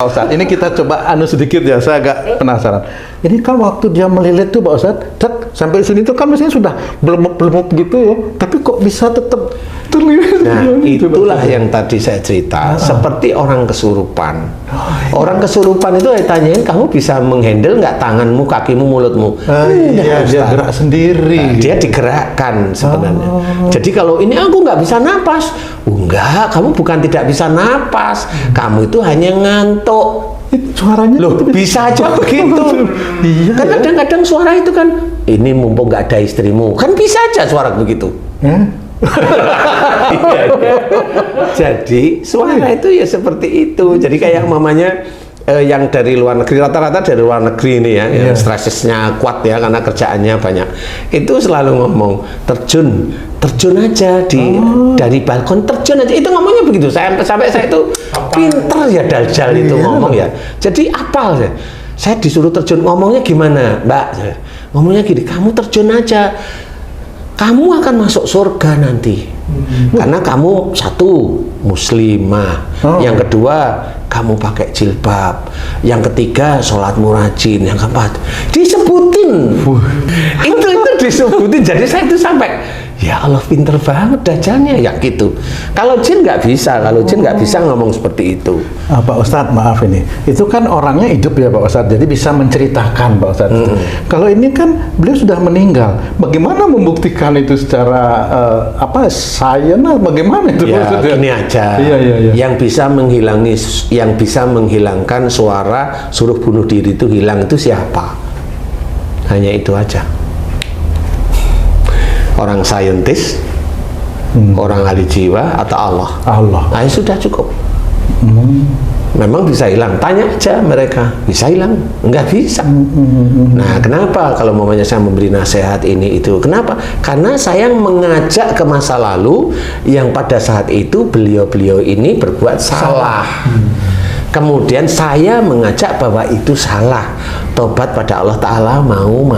Pak Ustadz, ini kita coba sedikit ya, saya agak penasaran. Ini kan waktu dia melilit tuh Pak Ustadz, sampai sini tuh kan mestinya sudah belum gitu ya, tapi kok bisa tetap terlilit? Nah, itulah yang tadi saya cerita, seperti orang kesurupan. Orang kesurupan itu ditanyain, kamu bisa menghandle nggak tanganmu, kakimu, mulutmu? Iya, dia gerak sendiri. Nah, dia digerakkan sebenarnya. Jadi kalau ini aku nggak bisa napas, enggak, kamu bukan tidak bisa napas, kamu itu hanya ngantuk. Suaranya Loh, bisa aja begitu. Iya, kan kadang-kadang suara itu kan, ini mumpung nggak ada istrimu, kan bisa aja suara begitu. Iya. Jadi suara itu ya seperti itu. Jadi kayak mamanya yang dari luar negeri, rata-rata dari luar negeri ini ya, yang stresnya kuat ya karena kerjaannya banyak, itu selalu ngomong terjun aja dari balkon, terjun aja, itu ngomongnya begitu. Sampai saya itu pinter ya Dajjal itu ngomong ya. Jadi apal ya. Saya disuruh terjun, ngomongnya gimana Mbak? Ngomongnya gini, kamu terjun aja, kamu akan masuk surga nanti. Karena kamu satu muslimah, yang kedua kamu pakai jilbab, yang ketiga sholatmu rajin, yang keempat disebutin. Itu disebutin. Jadi saya itu sampai, ya Allah pinter banget Dajjalnya ya gitu. Kalau jin nggak bisa, ngomong seperti itu. Pak Ustadz, maaf ini, itu kan orangnya hidup ya Pak Ustadz, jadi bisa menceritakan Pak Ustadz. Kalau ini kan beliau sudah meninggal, bagaimana membuktikan itu secara sains? Bagaimana itu? Ya, gini aja. Iya. Yang bisa menghilangkan suara suruh bunuh diri itu hilang itu siapa? Hanya itu aja. Orang saintis, orang ahli jiwa, atau Allah. Nah, sudah cukup. Memang bisa hilang, tanya aja mereka, bisa hilang? Enggak bisa. Nah, kenapa kalau mamanya saya memberi nasihat ini itu? Kenapa? Karena saya mengajak ke masa lalu yang pada saat itu beliau-beliau ini berbuat salah. Kemudian saya mengajak bahwa itu salah, tobat pada Allah Ta'ala, mau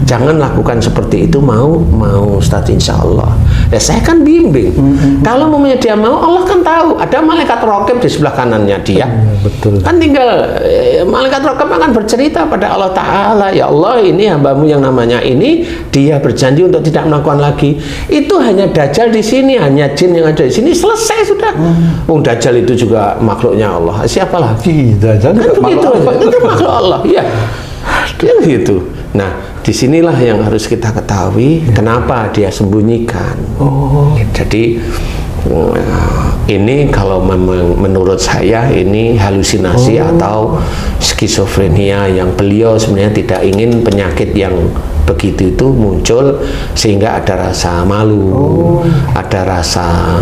jangan lakukan seperti itu, mau Ustadz, insya Allah. Ya saya kan bimbing. Kalau mamanya dia mau, Allah kan tahu ada malaikat raqib di sebelah kanannya dia. Betul. Kan tinggal malaikat raqib akan bercerita pada Allah Ta'ala, ya Allah, ini hambamu yang namanya ini, dia berjanji untuk tidak melakukan lagi. Itu hanya Dajjal di sini, hanya jin yang ada di sini, selesai sudah. Dajjal itu juga makhluknya Allah. Siapa lagi? Dajjal kan begitu aja. Itu makhluk Allah. Ya, gitu. Nah, disinilah yang harus kita ketahui kenapa dia sembunyikan. Jadi ini kalau menurut saya ini halusinasi atau skizofrenia yang beliau sebenarnya tidak ingin penyakit yang begitu itu muncul, sehingga ada rasa malu, ada rasa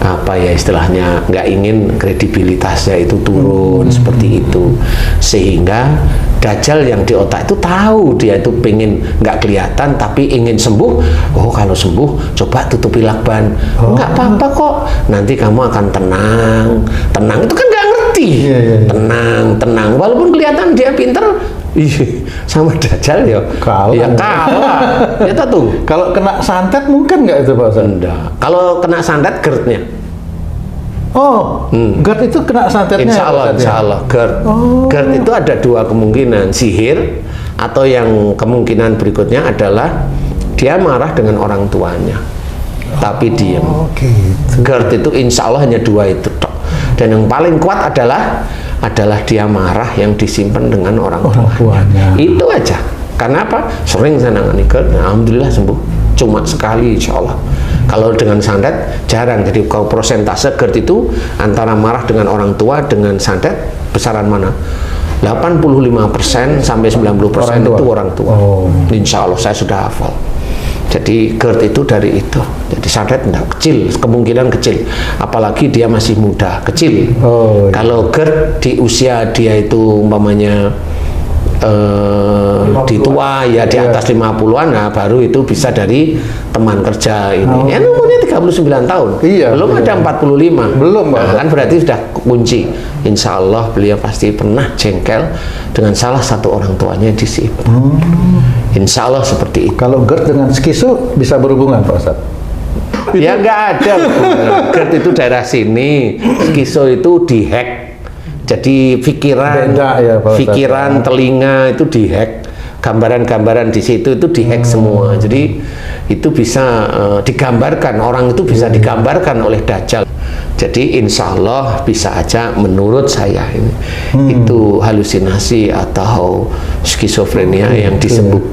apa ya istilahnya, nggak ingin kredibilitasnya itu turun seperti itu, sehingga Dajjal yang di otak itu tahu dia itu pengen nggak kelihatan tapi ingin sembuh. Kalau sembuh coba tutupi lakban, nggak apa-apa kok, nanti kamu akan tenang itu kan nggak ngerti. Tenang walaupun kelihatan dia pinter. Sama Dajjal ya kalah. Ya tuh. Kalau kena santet mungkin nggak itu Pak Ustadz? Enggak. Kalau kena santet GERD-nya. GERD itu kena santetnya. Insya Allah GERD. GERD itu ada dua kemungkinan, sihir, atau yang kemungkinan berikutnya adalah dia marah dengan orang tuanya tapi diam. Gitu. GERD itu insya Allah hanya dua itu tok. Dan yang paling kuat adalah dia marah yang disimpan dengan orang tuanya. Itu aja. Karena apa? Sering saya nangani GERD, alhamdulillah sembuh. Cuma sekali insya Allah. Kalau dengan santet jarang. Jadi kalau prosentase GERD itu antara marah dengan orang tua dengan santet besaran mana? 85% sampai 90% itu orang tua. Insya Allah saya sudah hafal. Jadi GERD itu dari itu. Jadi santet enggak kecil, kemungkinan kecil. Apalagi dia masih muda, kecil. Kalau GERD di usia dia itu umpamanya di tua ya di atas 50-an, nah baru itu bisa dari teman kerja ini. Ya umurnya 39 tahun. Belum ada 45. Belum, nah, kan berarti sudah kunci. Insya Allah beliau pasti pernah jengkel dengan salah satu orang tuanya di sini. Insya Allah seperti itu. Kalau GERD dengan skizo bisa berhubungan Pak Ustadz? Ya nggak ada. GERD itu daerah sini, skizo itu dihack Jadi pikiran, Beda ya, Pak Ustadz. pikiran, telinga itu dihack, gambaran-gambaran di situ itu dihack semua. Jadi itu bisa digambarkan, orang itu bisa digambarkan oleh Dajjal. Jadi insya Allah bisa aja menurut saya ini itu halusinasi atau skizofrenia yang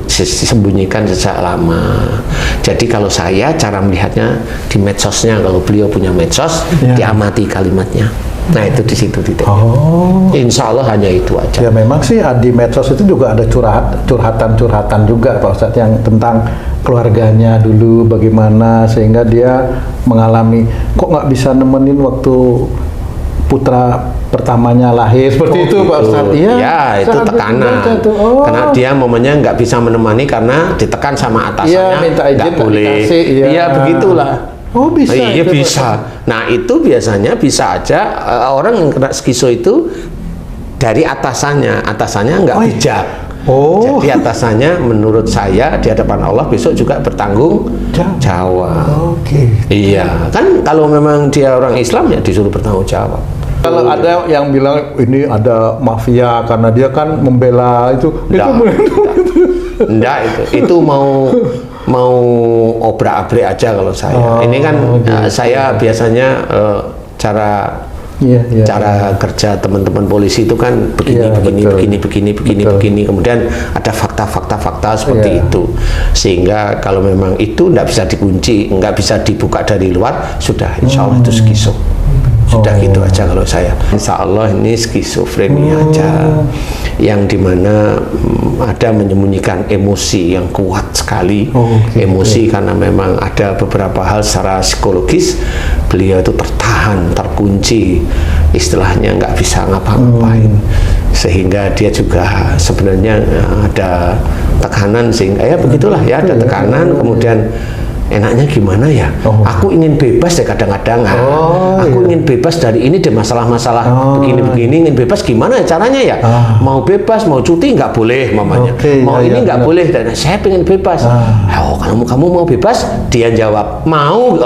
disembunyikan sejak lama. Jadi kalau saya cara melihatnya di medsosnya, kalau beliau punya medsos, diamati kalimatnya. Nah itu di situ titiknya. Insya Allah hanya itu aja. Ya memang sih di medsos itu juga ada curhatan-curhatan juga Pak Ustadz yang tentang keluarganya dulu bagaimana sehingga dia mengalami kok nggak bisa nemenin waktu putra pertamanya lahir seperti itu Pak Ustadz. Iya, ya itu tekanan. Karena dia momennya nggak bisa menemani karena ditekan sama atasannya, minta izin, nggak boleh. Iya begitulah. Oh bisa. Iya bisa. Nah itu biasanya bisa aja orang yang kena skizo itu dari atasannya nggak bijak. Jadi atasannya menurut saya di hadapan Allah besok juga bertanggung jawab. Iya kan kalau memang dia orang Islam ya disuruh bertanggung jawab. Kalau ada yang bilang ini ada mafia karena dia kan membela itu. Enggak itu mau obrak-abrik aja kalau saya. Ini kan saya biasanya cara kerja teman-teman polisi itu kan begini, kemudian ada fakta seperti itu, sehingga kalau memang itu nggak bisa dikunci, nggak bisa dibuka dari luar, sudah insya Allah itu skizo. Sudah gitu aja kalau saya. Insya Allah ini skizofrenia aja, yang dimana ada menyembunyikan emosi yang kuat sekali. Emosi karena memang ada beberapa hal secara psikologis beliau itu tertahan, terkunci, istilahnya nggak bisa ngapa-ngapain, sehingga dia juga sebenarnya ada tekanan, sehingga ya begitulah ya, ada tekanan, kemudian enaknya gimana ya? Aku ingin bebas ya kadang-kadang. Aku ingin bebas dari ini, dari masalah-masalah begini-begini. Ingin bebas gimana ya caranya ya? Mau bebas, mau cuti nggak boleh, mamanya. Mau ini nggak boleh. Dan saya pengen bebas. Kamu mau bebas? Dia jawab mau.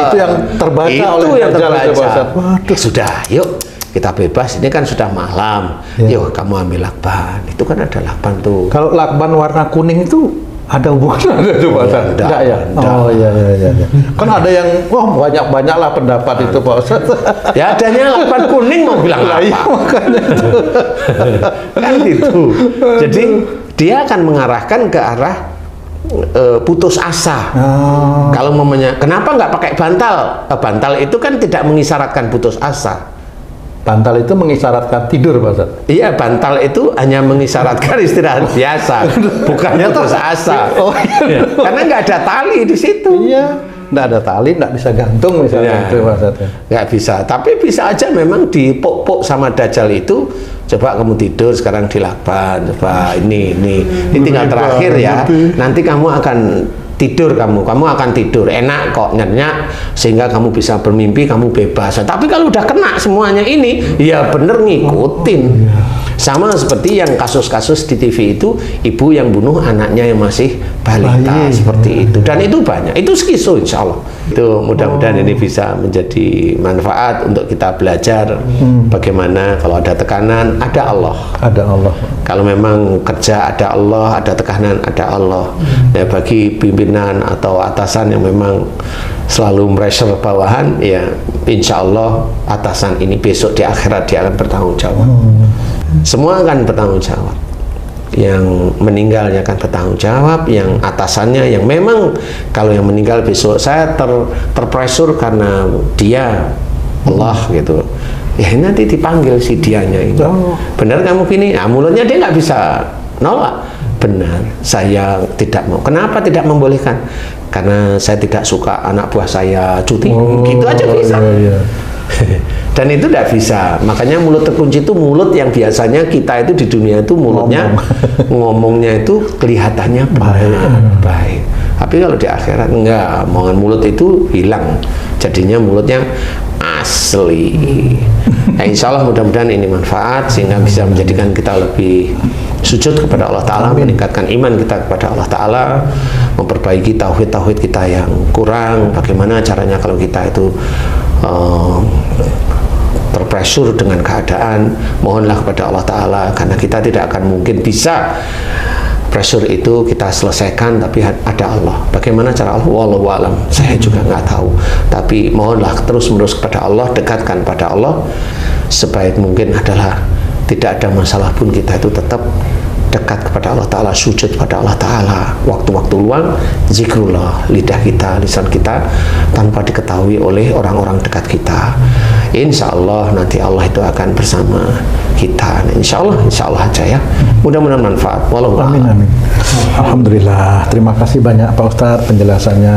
Itu yang terbaca itu oleh yang terbaca. Sudah, yuk kita bebas. Ini kan sudah malam. Yuk kamu ambil lakban. Itu kan ada lakban tuh. Kalau lakban warna kuning itu ada hubungan ada tuh Pak Ustadz? Enggak ya? Oh iya. Kan ada yang banyak lah pendapat itu Pak Ustadz. Ya adanya lakban kuning mau bilang apa? Iya makanya itu. Kan gitu. Jadi dia akan mengarahkan ke arah putus asa. Kalau momennya kenapa nggak pakai bantal? Bantal itu kan tidak mengisyaratkan putus asa. Bantal itu mengisyaratkan tidur Pak Ustadz? Iya, bantal itu hanya mengisyaratkan istirahat biasa, bukannya putus asa. Karena nggak ada tali di situ. Iya, nggak ada tali, nggak bisa gantung misalnya itu Pak Ustadz. Nggak bisa, tapi bisa aja memang dipok-pok sama Dajjal itu. Coba kamu tidur sekarang di lakban, coba ini tinggal terakhir ya. Nanti kamu akan tidur, kamu akan tidur enak kok, nyenyak, sehingga kamu bisa bermimpi, kamu bebas. Tapi kalau udah kena semuanya ini, ya bener ngikutin. Sama seperti yang kasus-kasus di TV itu, ibu yang bunuh anaknya yang masih balita, seperti itu. Dan itu banyak, itu skizo insya Allah. Itu mudah-mudahan ini bisa menjadi manfaat untuk kita belajar bagaimana kalau ada tekanan, ada Allah. Ada Allah. Kalau memang kerja ada Allah, ada tekanan ada Allah. Ya bagi pimpinan atau atasan yang memang selalu pressure bawahan, ya insya Allah atasan ini besok di akhirat dia akan bertanggung jawab. Semua akan bertanggung jawab. Yang meninggalnya akan bertanggung jawab, yang atasannya yang memang kalau yang meninggal besok saya terpressure karena dia Allah gitu. Ya nanti dipanggil si dianya ini. Benar kamu gini? Nah, mulutnya dia nggak bisa nolak. Benar, saya tidak mau. Kenapa tidak membolehkan? Karena saya tidak suka anak buah saya cuti. Gitu aja bisa. Dan itu tidak bisa. Makanya mulut terkunci itu mulut yang biasanya kita itu di dunia itu mulutnya ngomongnya itu kelihatannya baik. Tapi kalau di akhirat enggak, omongan mulut itu hilang. Jadinya mulutnya asli. Nah, insya Allah mudah-mudahan ini manfaat sehingga bisa menjadikan kita lebih sujud kepada Allah Ta'ala, meningkatkan iman kita kepada Allah Ta'ala, memperbaiki tauhid-tauhid kita yang kurang. Bagaimana caranya kalau kita itu pressure dengan keadaan, mohonlah kepada Allah Ta'ala, karena kita tidak akan mungkin bisa pressure itu kita selesaikan, tapi ada Allah. Bagaimana cara Allah? Wallahu alam, saya juga nggak tahu. Tapi mohonlah terus-menerus kepada Allah, dekatkan pada Allah. Sebaik mungkin adalah tidak ada masalah pun kita itu tetap dekat kepada Allah Ta'ala, sujud pada Allah Ta'ala. Waktu-waktu luang, zikrullah, lidah kita, lisan kita, tanpa diketahui oleh orang-orang dekat kita. Insya Allah nanti Allah itu akan bersama kita. Insya Allah aja ya. Mudah-mudahan manfaat. Wallahu a'lam. Amin, amin. Alhamdulillah. Terima kasih banyak Pak Ustadz penjelasannya.